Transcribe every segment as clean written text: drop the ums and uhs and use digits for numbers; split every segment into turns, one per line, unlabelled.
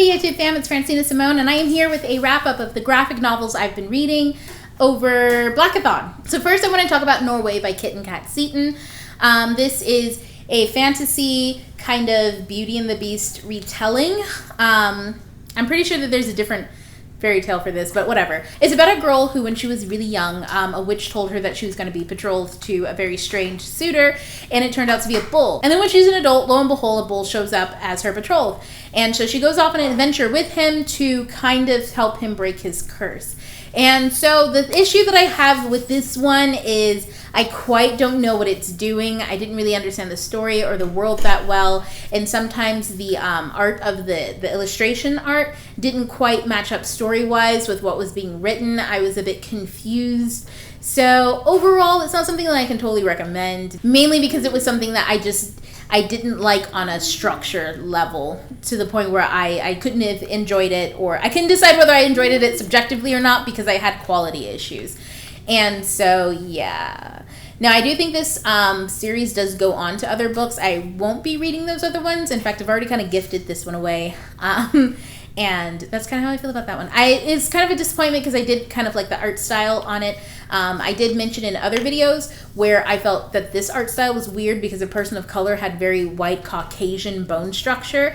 Hey YouTube fam, it's Francina Simone, and I am here with a wrap-up of the graphic novels I've been reading over Blackathon. So first I want to talk about Norway by Kit and Kat Seaton. This is a fantasy kind of Beauty and the Beast retelling. I'm pretty sure that there's a different fairy tale for this, but whatever. It's about a girl who, when she was really young, a witch told her that she was going to be betrothed to a very strange suitor, and it turned out to be a bull. And then when she's an adult, lo and behold, a bull shows up as her betrothed. And so she goes off on an adventure with him to kind of help him break his curse. And so the issue that I have with this one is I quite don't know what it's doing. I didn't really understand the story or the world that well. And sometimes the art of the illustration art didn't quite match up story-wise with what was being written. I was a bit confused. So overall, it's not something that I can totally recommend, mainly because it was something that I didn't like on a structure level, to the point where I couldn't have enjoyed it, or I couldn't decide whether I enjoyed it subjectively or not because I had quality issues. And so, yeah. Now, I do think this series does go on to other books. I won't be reading those other ones. In fact, I've already kind of gifted this one away. And that's kind of how I feel about that one. It's kind of a disappointment because I did kind of like the art style on it. I did mention in other videos where I felt that this art style was weird because a person of color had very white Caucasian bone structure.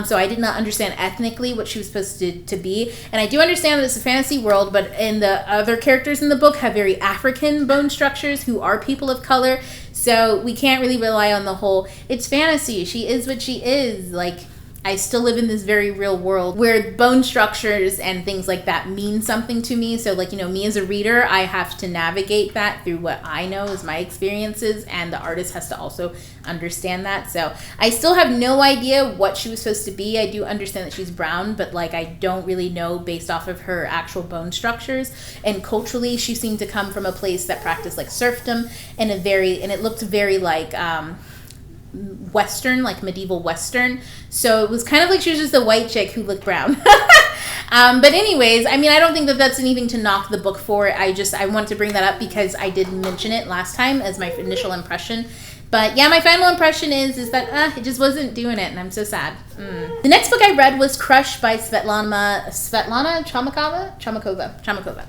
So I did not understand ethnically what she was supposed to be. And I do understand that it's a fantasy world, but the other characters in the book have very African bone structures who are people of color. So we can't really rely on the whole, it's fantasy, she is what she is. Like, I still live in this very real world where bone structures and things like that mean something to me. So, like, you know, me as a reader, I have to navigate that through what I know as my experiences, and the artist has to also understand that. So I still have no idea what she was supposed to be. I do understand that she's brown, but like I don't really know based off of her actual bone structures. And culturally, she seemed to come from a place that practiced like serfdom and it looked very like Western, like medieval Western. So it was kind of like she was just a white chick who looked brown. But anyways, I mean, I don't think that that's anything to knock the book for. I wanted to bring that up because I did mention it last time as my initial impression. But yeah, my final impression is that it just wasn't doing it, and I'm so sad. The next book I read was Crush by Svetlana Chomakova.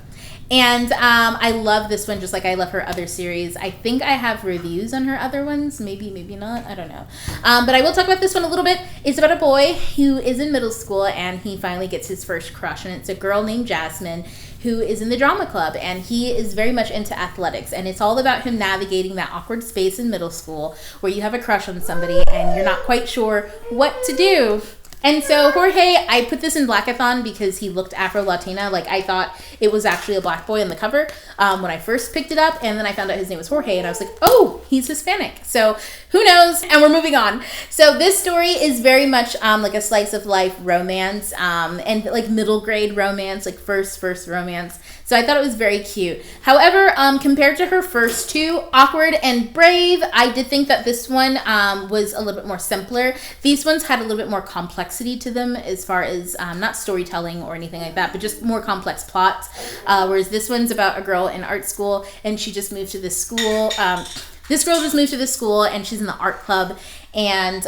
And I love this one just like I love her other series. I think I have reviews on her other ones. Maybe not. I don't know. But I will talk about this one a little bit. It's about a boy who is in middle school, and he finally gets his first crush. And it's a girl named Jasmine who is in the drama club. And he is very much into athletics. And it's all about him navigating that awkward space in middle school where you have a crush on somebody and you're not quite sure what to do. And so Jorge, I put this in Blackathon because he looked Afro-Latina. Like, I thought it was actually a black boy on the cover when I first picked it up. And then I found out his name was Jorge. And I was like, oh, he's Hispanic. So who knows? And we're moving on. So this story is very much like a slice of life romance and like middle grade romance, like first romance. So I thought it was very cute. However, compared to her first two, Awkward and Brave, I did think that this one was a little bit more simpler. These ones had a little bit more complexity to them as far as not storytelling or anything like that, but just more complex plots. Whereas this one's about a girl in art school, and she just moved to this school. This girl just moved to this school, and she's in the art club. And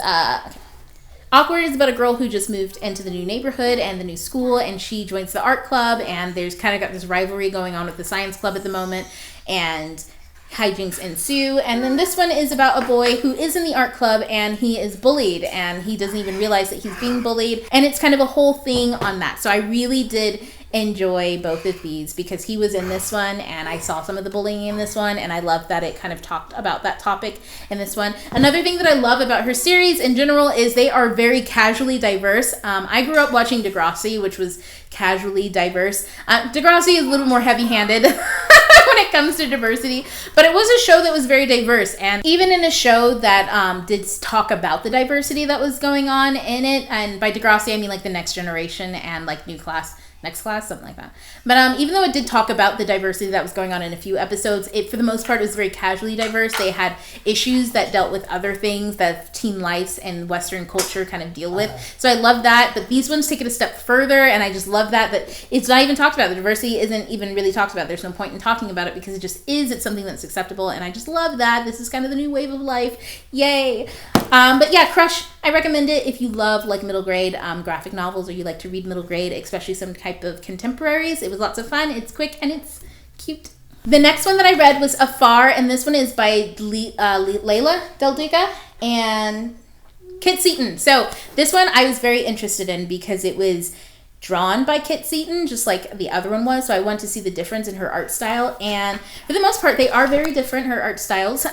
Awkward is about a girl who just moved into the new neighborhood and the new school, and she joins the art club, and there's kind of got this rivalry going on with the science club at the moment, and hijinks ensue. And then this one is about a boy who is in the art club, and he is bullied, and he doesn't even realize that he's being bullied, and it's kind of a whole thing on that. So I really did enjoy both of these because he was in this one and I saw some of the bullying in this one, and I love that it kind of talked about that topic in this one. Another thing that I love about her series in general is they are very casually diverse. I grew up watching Degrassi, which was casually diverse. Degrassi is a little more heavy-handed when it comes to diversity, but it was a show that was very diverse, and even in a show that did talk about the diversity that was going on in it, and by Degrassi I mean like the Next Generation and like New Class next class, something like that. But even though it did talk about the diversity that was going on in a few episodes, it for the most part was very casually diverse. They had issues that dealt with other things that teen lives and Western culture kind of deal with. So I love that, but these ones take it a step further, and I just love that it's not even talked about. The diversity isn't even really talked about. There's no point in talking about it because it just is. It's something that's acceptable, and I just love that. This is kind of the new wave of life. Yay. But yeah, Crush, I recommend it if you love like middle grade graphic novels, or you like to read middle grade, especially some type of contemporaries. It was lots of fun. It's quick and it's cute. The next one that I read was Afar, and this one is by Layla Del Duca and Kit Seaton. So this one I was very interested in because it was drawn by Kit Seaton, just like the other one was. So I wanted to see the difference in her art style. And for the most part, they are very different, her art styles,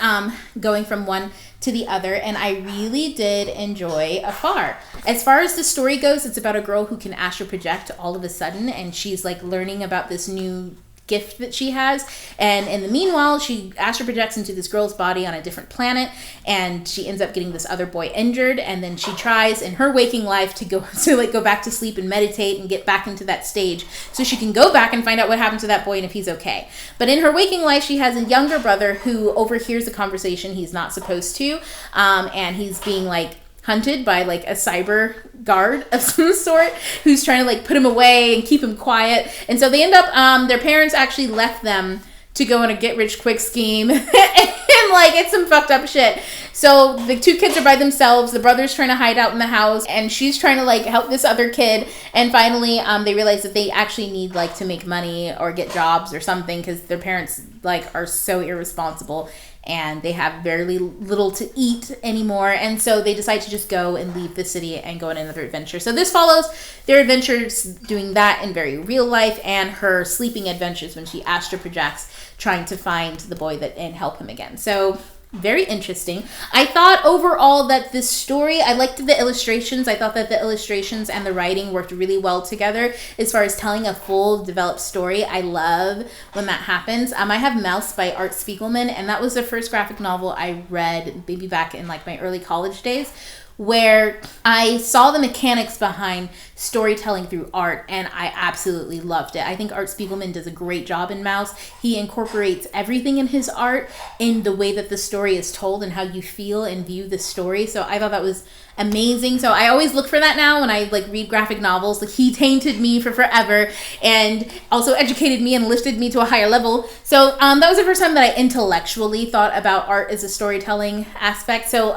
going from one to the other. And I really did enjoy Afar. As far as the story goes, it's about a girl who can astral project all of a sudden. And she's like learning about this new gift that she has, and in the meanwhile she astral projects into this girl's body on a different planet, and she ends up getting this other boy injured, and then she tries in her waking life to go back to sleep and meditate and get back into that stage so she can go back and find out what happened to that boy and if he's okay. But in her waking life she has a younger brother who overhears a conversation he's not supposed to, and he's being like hunted by like a cyber guard of some sort who's trying to like put him away and keep him quiet. And so they end up, their parents actually left them to go on a get rich quick scheme and like it's some fucked up shit. So the two kids are by themselves. The brother's trying to hide out in the house, and she's trying to like help this other kid. And finally, they realize that they actually need like to make money or get jobs or something because their parents like are so irresponsible and they have very little to eat anymore. And so they decide to just go and leave the city and go on another adventure. So this follows their adventures doing that in very real life, and her sleeping adventures when she astral projects trying to find the boy and help him again. So very interesting. I thought overall that this story, I liked the illustrations. I thought that the illustrations and the writing worked really well together as far as telling a full developed story. I love when that happens. I have Mouse by Art Spiegelman, and that was the first graphic novel I read maybe back in like my early college days, where I saw the mechanics behind storytelling through art, and I absolutely loved it. I think Art Spiegelman does a great job in Mouse. He incorporates everything in his art in the way that the story is told and how you feel and view the story. So I thought that was amazing. So I always look for that now when I like read graphic novels. Like he tainted me for forever and also educated me and lifted me to a higher level. So that was the first time that I intellectually thought about art as a storytelling aspect. So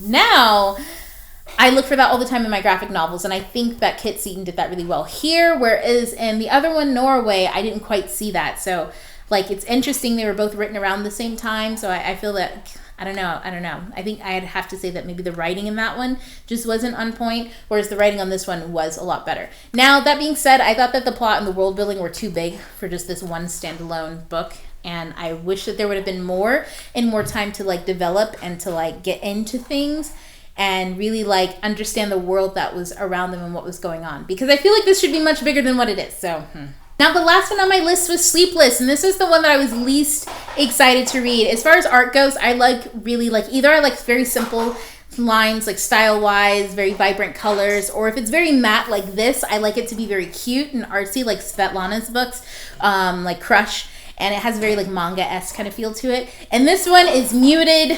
now I look for that all the time in my graphic novels, and I think that Kit Seaton did that really well here, whereas in the other one, Norway, I didn't quite see that. So like it's interesting, they were both written around the same time, so I feel that I don't know. I think I'd have to say that maybe the writing in that one just wasn't on point, whereas the writing on this one was a lot better. Now, that being said, I thought that the plot and the world building were too big for just this one standalone book, and I wish that there would have been more and more time to like develop and to like get into things and really like understand the world that was around them and what was going on, because I feel like this should be much bigger than what it is. So Now the last one on my list was Sleepless, and this is the one that I was least excited to read. As far as art goes, I really like either I like very simple lines, like style wise, very vibrant colors, or if it's very matte like this, I like it to be very cute and artsy, like Svetlana's books, like Crush. And it has a very like manga-esque kind of feel to it. And this one is muted.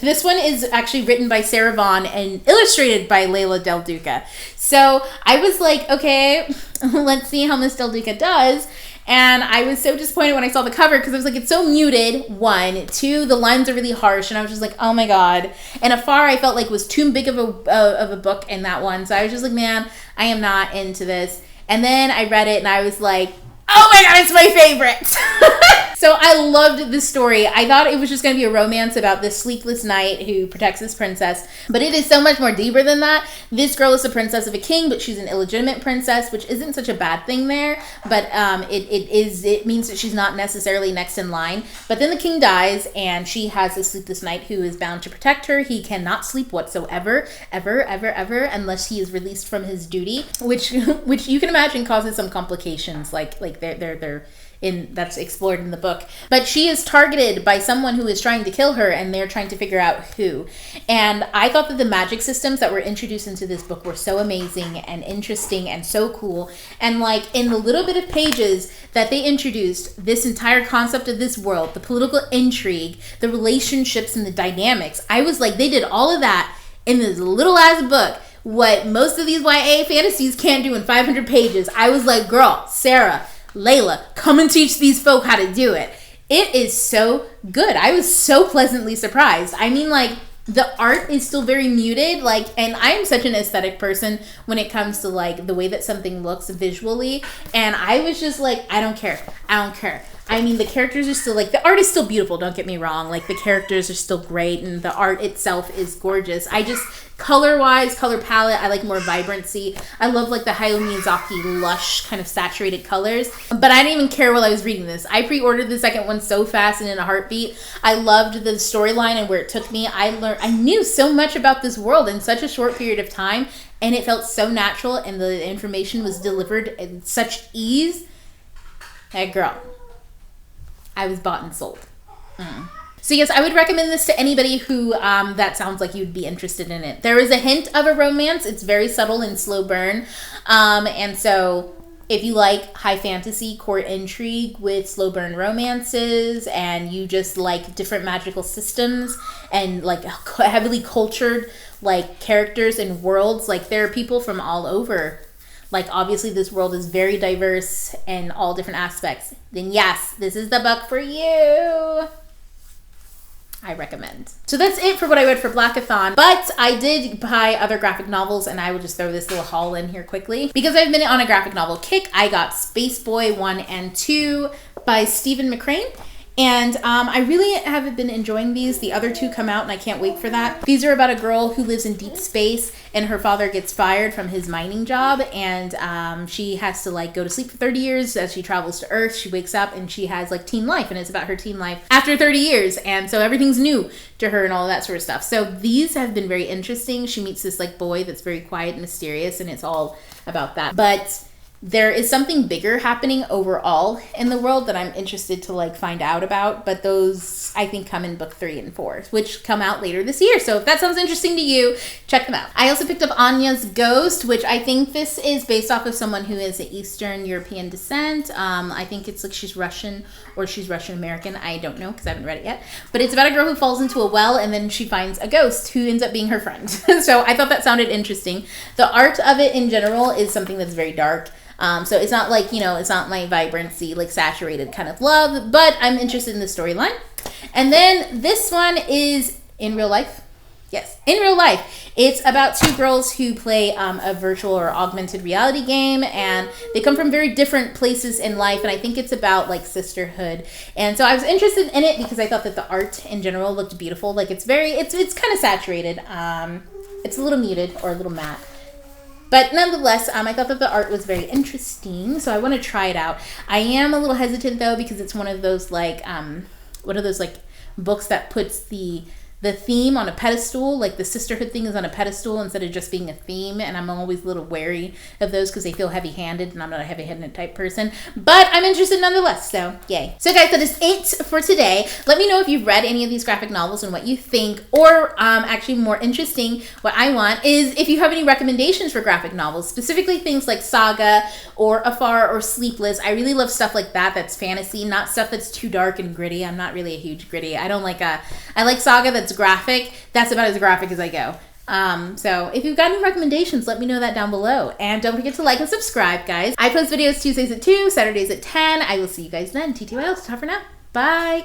This one is actually written by Sarah Vaughn and illustrated by Layla Del Duca. So I was like, okay, let's see how Miss Del Duca does. And I was so disappointed when I saw the cover because I was like, it's so muted, 1. 2, the lines are really harsh. And I was just like, oh my God. And Afar, I felt like was too big of a book in that one. So I was just like, man, I am not into this. And then I read it and I was like, oh my God, it's my favorite. So I loved this story. I thought it was just going to be a romance about this sleepless knight who protects his princess, but it is so much more deeper than that. This girl is the princess of a king, but she's an illegitimate princess, which isn't such a bad thing there, but it means that she's not necessarily next in line. But then the king dies, and she has a sleepless knight who is bound to protect her. He cannot sleep whatsoever, ever, unless he is released from his duty, which you can imagine causes some complications, like they're that's explored in the book. But she is targeted by someone who is trying to kill her, and they're trying to figure out who. And I thought that the magic systems that were introduced into this book were so amazing and interesting and so cool. And like in the little bit of pages that they introduced this entire concept of this world, the political intrigue, the relationships and the dynamics, I was like, they did all of that in this little ass book. What most of these YA fantasies can't do in 500 pages. I was like, girl, Sarah, Layla, come and teach these folk how to do it. It is so good. I was so pleasantly surprised. I mean, like, the art is still very muted, like, and I am such an aesthetic person when it comes to like the way that something looks visually, and I was just like, I don't care. I mean, the characters are still, like, the art is still beautiful, don't get me wrong. Like, the characters are still great, and the art itself is gorgeous. I just, color-wise, color palette, I like more vibrancy. I love, like, the Hayao Miyazaki lush, kind of saturated colors. But I didn't even care while I was reading this. I pre-ordered the second one so fast and in a heartbeat. I loved the storyline and where it took me. I knew so much about this world in such a short period of time, and it felt so natural, and the information was delivered in such ease. Hey, girl. I was bought and sold. So yes, I would recommend this to anybody who that sounds like you'd be interested in it. There is a hint of a romance. It's very subtle and slow burn. And so if you like high fantasy court intrigue with slow burn romances, and you just like different magical systems and like heavily cultured like characters and worlds, like there are people from all over. Like, obviously, this world is very diverse in all different aspects. Then, yes, this is the book for you. I recommend. So that's it for what I read for Blackathon. But I did buy other graphic novels, and I will just throw this little haul in here quickly. Because I've been on a graphic novel kick, I got Space Boy 1 and 2 by Stephen McCrane. And I really have been enjoying these. The other two come out, and I can't wait for that. These are about a girl who lives in deep space, and her father gets fired from his mining job, and she has to like go to sleep for 30 years as she travels to Earth. She wakes up, and she has like teen life, and it's about her teen life after 30 years. And so everything's new to her and all that sort of stuff. So these have been very interesting. She meets this like boy that's very quiet and mysterious, and it's all about that. But there is something bigger happening overall in the world that I'm interested to like find out about, but those I think come in book 3 and 4, which come out later this year. So if that sounds interesting to you, check them out. I also picked up Anya's Ghost, which I think this is based off of someone who is of Eastern European descent. I think it's like she's Russian or she's Russian American. I don't know because I haven't read it yet. But it's about a girl who falls into a well, and then she finds a ghost who ends up being her friend. So I thought that sounded interesting. The art of it in general is something that's very dark. So it's not like, you know, it's not my vibrancy, like saturated kind of love, but I'm interested in the storyline. And then this one is in real life. Yes, in real life. It's about two girls who play a virtual or augmented reality game, and they come from very different places in life, and I think it's about like sisterhood. And so I was interested in it because I thought that the art in general looked beautiful. Like it's kind of saturated. It's a little muted or a little matte. But nonetheless, I thought that the art was very interesting, so I want to try it out. I am a little hesitant though because it's one of those like books that puts the theme on a pedestal, like the sisterhood thing is on a pedestal instead of just being a theme, and I'm always a little wary of those because they feel heavy-handed, and I'm not a heavy-handed type person, but I'm interested nonetheless, so yay. So guys, that is it for today. Let me know if you've read any of these graphic novels and what you think, or actually more interesting, what I want is if you have any recommendations for graphic novels, specifically things like Saga or Afar or Sleepless. I really love stuff like that that's fantasy, not stuff that's too dark and gritty. I'm not really a huge gritty. I like Saga that's graphic. That's about as graphic as I go. So if you've got any recommendations, let me know that down below. And don't forget to like and subscribe, guys. I post videos Tuesdays at 2, Saturdays at 10. I will see you guys then. TTYL. It's time for now. Bye.